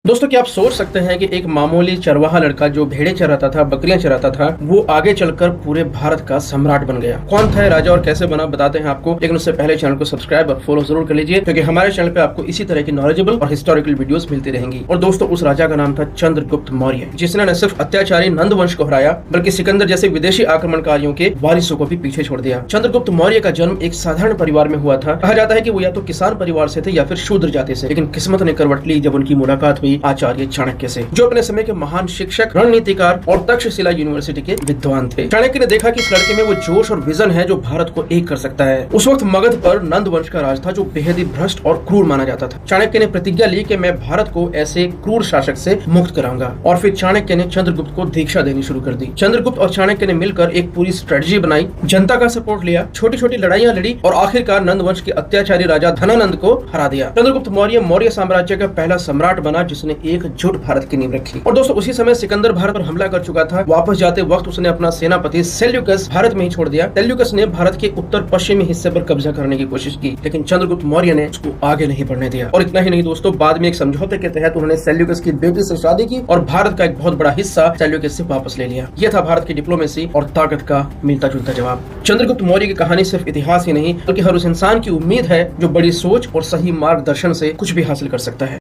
दोस्तों क्या आप सोच सकते हैं कि एक मामूली चरवाहा लड़का जो भेड़ें चराता था, बकरियां चराता था, वो आगे चलकर पूरे भारत का सम्राट बन गया। कौन था राजा और कैसे बना, बताते हैं आपको। लेकिन उससे पहले चैनल को सब्सक्राइब और फॉलो जरूर कर लीजिए, क्योंकि हमारे चैनल पे आपको इसी तरह की नॉलेजेबल और हिस्टोरिकल वीडियोस मिलती रहेंगी। और दोस्तों उस राजा का नाम था चंद्रगुप्त मौर्य, जिसने न सिर्फ अत्याचारी नंद वंश को हराया, बल्कि सिकंदर जैसे विदेशी आक्रमणकारियों के वारिसों को भी पीछे छोड़ दिया। चंद्रगुप्त मौर्य का जन्म एक साधारण परिवार में हुआ था। कहा जाता है कि वो या तो किसान परिवार से थे या फिर शूद्र जाति से, लेकिन किस्मत ने करवट ली जब उनकी मुलाकात हुई आचार्य चाणक्य से, जो अपने समय के महान शिक्षक, रणनीतिकार और तक्षशिला यूनिवर्सिटी के विद्वान थे। चाणक्य ने देखा कि इस लड़के में वो जोश और विजन है जो भारत को एक कर सकता है। उस वक्त मगध पर नंद वंश का राज था, जो बेहद ही भ्रष्ट और क्रूर माना जाता था। चाणक्य ने प्रतिज्ञा ली कि मैं भारत को ऐसे क्रूर शासक से मुक्त कराऊंगा, और फिर चाणक्य ने चंद्रगुप्त को दीक्षा देनी शुरू कर दी। चंद्रगुप्त और चाणक्य ने मिलकर एक पूरी स्ट्रेटजी बनाई, जनता का सपोर्ट लिया, छोटी छोटी लड़ाइयां लड़ी और आखिरकार नंद वंश के अत्याचारी राजा धनानंद को हरा दिया। चंद्रगुप्त मौर्य मौर्य साम्राज्य का पहला सम्राट बना, जिसने एकजुट भारत की नींव रखी। और दोस्तों उसी समय सिकंदर भारत पर हमला कर चुका था। वापस जाते वक्त उसने अपना सेनापति सेल्यूकस भारत में ही छोड़ दिया। सेल्यूकस ने भारत के उत्तर पश्चिमी हिस्से पर कब्जा करने की कोशिश की, लेकिन चंद्रगुप्त मौर्य ने उसको आगे नहीं बढ़ने दिया। और इतना ही नहीं दोस्तों, बाद में एक समझौते के तहत उन्होंने सेल्यूकस की बेटी से शादी की और भारत का एक बहुत बड़ा हिस्सा सेल्यूकस से वापस ले लिया। यह था भारत की डिप्लोमेसी और ताकत का मिलता जुलता जवाब। चंद्रगुप्त मौर्य की कहानी सिर्फ इतिहास ही नहीं, बल्कि हर उस इंसान की उम्मीद है जो बड़ी सोच और सही मार्गदर्शन से कुछ भी हासिल कर सकता है।